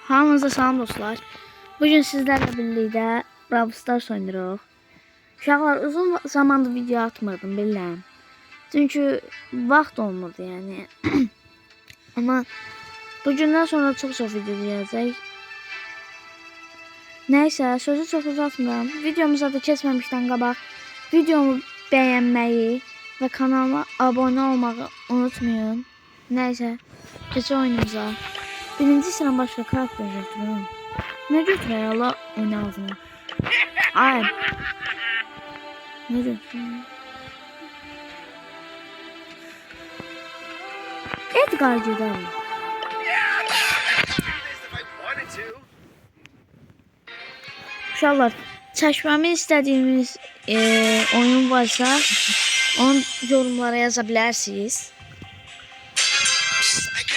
Hamınıza salam dostlar. Bugün sizlerle birlikte Brawl Stars oynuyoruz. Uşaqlar uzun zamandır video atmadım bilirəm. Çünkü vaxt olmadı yani. Ama bugünden sonra çok video gelecek. Neyse sözü çok uzatmıyorum. Videomuza da kesmemişten qabaq videomu beğenmeyi ve kanalıma abone olmayı unutmayın. Neyse geçelim oyunumuza. Birinci sıra başka karakter götürüyorum. Ne götürüyor Allah oyun ağzına. Ay. Ne götürüyor? Edgar gidelim. Uşaqlar, çəkməmi istədiyiniz oyun varsa onu yorumlara yazabilirsiniz.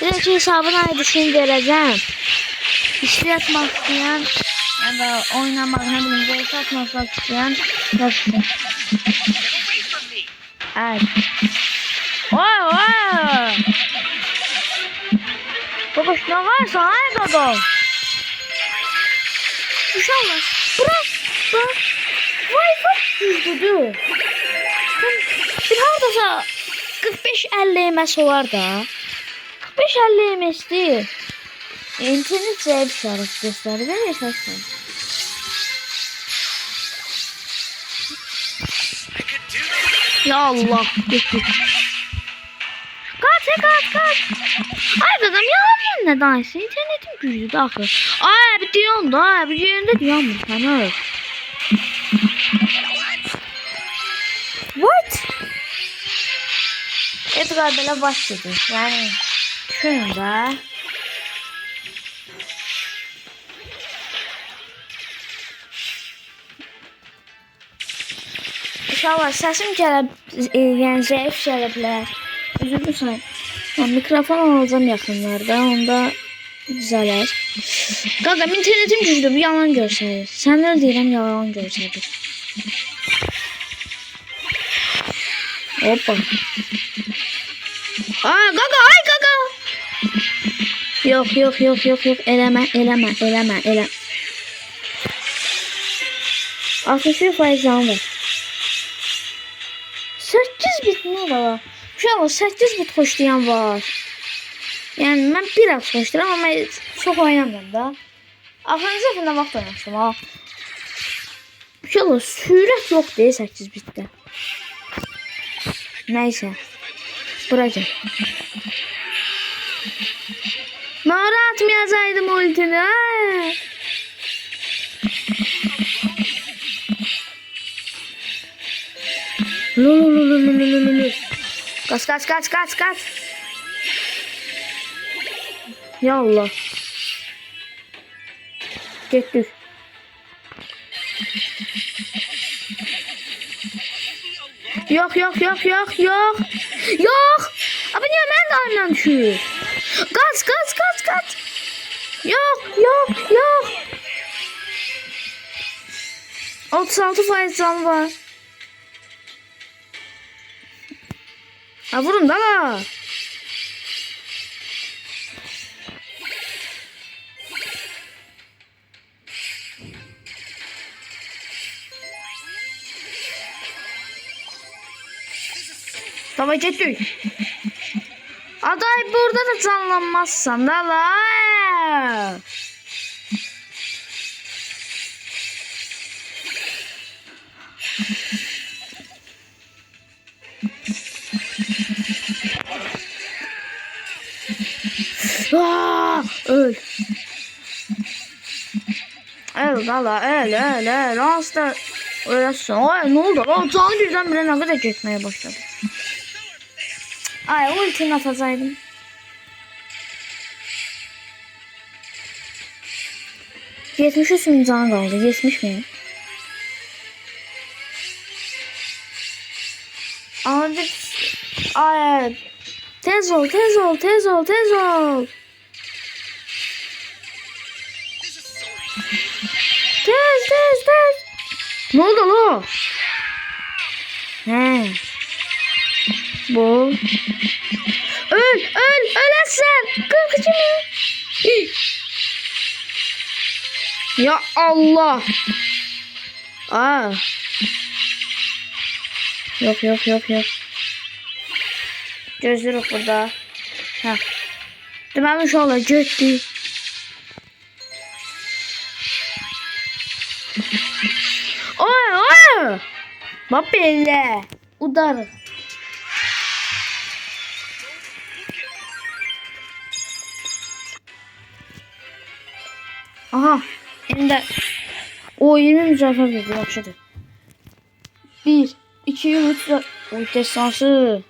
Bir de hesabın aidisini vereceğim. İşli atmak isteyen ya da oynamak ne bileyim zevk atmak isteyen yazsın. Evet. Vay. Baba ne varsa ay baba. Uşaqlar bırak. Vay çok düzdü. Bir haradasa 45-50 MS olar da. 45-50 MS değil. İnternet zayıf şarkı gösterdi ben yaşasın. Ya Allah. Kaç. Ay adam yalan ne dansı internetim güçlü daxil. Ay bir diyorsun da bir yerinde diyorsun sana. What? Edgar belə başladı. Yani düşünün də. İnşallah səsim yəni zəif gələ bilər. Üzülürsən. Mikrofon alacağım yaxınlarda. Onda düzələr. Qaqam internetim güclü. Bu yalan görsədir. Sənlər deyirəm yalan görsədir. Hoppa. Aa qaqa ay qaqa. Yok. Eləmə. 61% canı var. 8 bit ne var? Şu an 8 bit xoşlayan var. Yani ben biraz xoşlayıram ama çok oynamıyorum da. Axırıncı dəfə vaxt oynamışdım ha. Şu an sürət yok değil 8 bitdə. Neyse. Bırakın. Nara atmayacaydım ultini. Lulululululululul. Kaç. Ya Allah. Getdik. Yok. Abi niye ben de aynen şu? Kaç. Yok. 36% canı var. Ha vurun da la. Tamam getdik. Aday burada da canlanmazsan da la. Öl. El. Asla öylesin. Ay ne oldu? O canı birdenbire ne kadar gitmeye başladı. Ay ultini atacaydım. $73 bin canı kaldı. 70 mi? Abi ay tez ol. Tez. Ne oldu lo? He. Bu. Öl. Ölesin. 42 mi? Ya Allah. Aa. Yok. Gözlük burada. Ha. Deməli uşaqlar getdi. Oy. Bax belə. Udar. Aha. Elimdə o 20 mücadele verdi, yaxşıdır. 1 2 3 4 o destansı.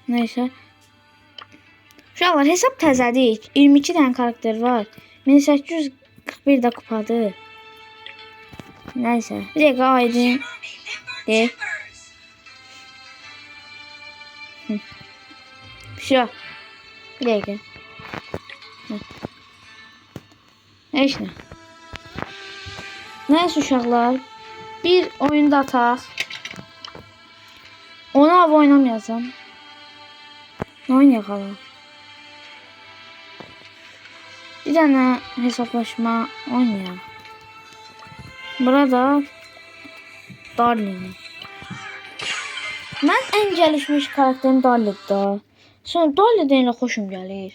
Neyse. Uşaqlar hesab təzədik. 22 dənə karakter var. 1841 də kupadır. Neyse. Bir dakika aydın. De. Şu. Bir dakika. Neyse. Neyse uşaqlar. Bir oyunda ataq. Onu av oynamayacağım. Oynayaq hala. Bir dənə hesaplaşma oynayaq. Burada Darlin. Mən ən gəlişmiş karakterim Darlin'dir. Sonra Darlin'dən elə xoşum gəlir.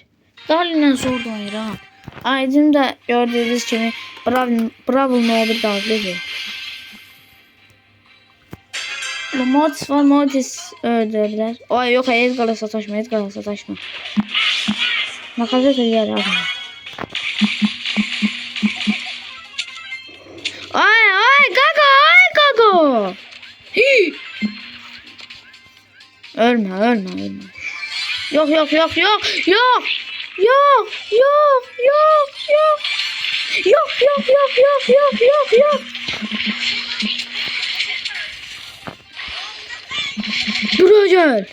Darlin'lə zor oynayıram. Aydın da gördüğünüz kimi Brawl Noob'u Darlin'dir. Mortis var, Mortis öldürdüler. Ay yok, Edgar'la sataşma. Nakazet yer abi. Ay Gaga. Hii. Ölme. Yok. Dur gel.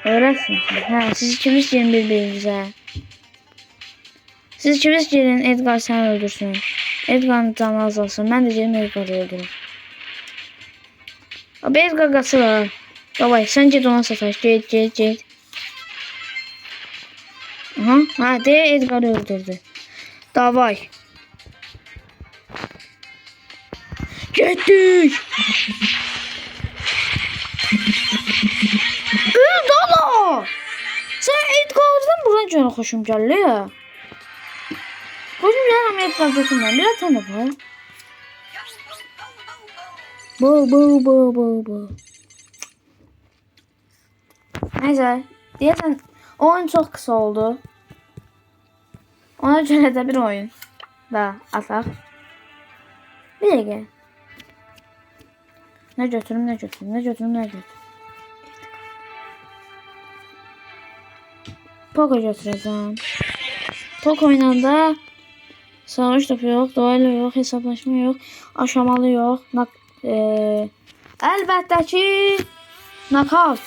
Öğretsin. Ha, siz ikimiz gelin birbirinize. Siz ikimiz gelin, Edgar sen öldürsün. Edgar'ın canı azalsın. Ben de gelin Edgar'ı öldürürüm. Abi Edgar kaçır. Davay sen git ona sataş. Git. Aha. Hadi Edgar'ı öldürdü. Davay. Gittik. Dala. Sen Edgar'dan buradan canı hoşum geldi ya. Hoşum geldi ama Edgar götürmem. Biraz tane var. Bu. Neyse. Diyesen oyun çok kısa oldu. Ona göre de bir oyun da atak. Bir dakika. Ne götürüm. Poco götüreceğim. Poco oynanda savaş topu yok, duayla yok, hesaplaşma yok, aşamalı yok. Elbette ki knockout.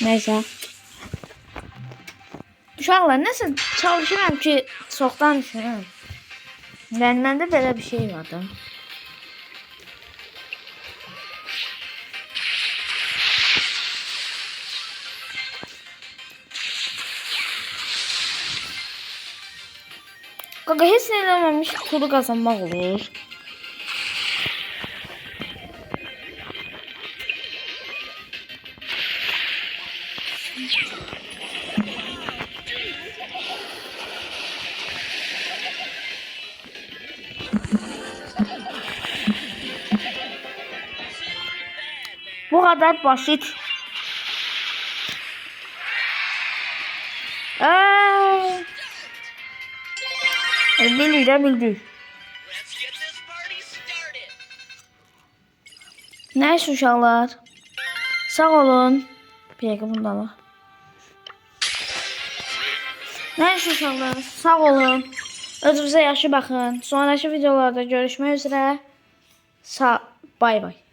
Neyse. Uşaqlar, nəsə çalışıram ki, çoxdan düşünürəm. Məndə belə bir şey vardı. Qaqa, heç nə eləməmiş pulu qazanmaq olur. Bu kadar basit. Bildi. Neyse uşaqlar. Sağ olun. Bir dakika bunu da al. Neyse uşaqlar. Sağ olun. Özünüzə yaxşı baxın. Sonraki videolarda görüşmək üzrə. Bay bay.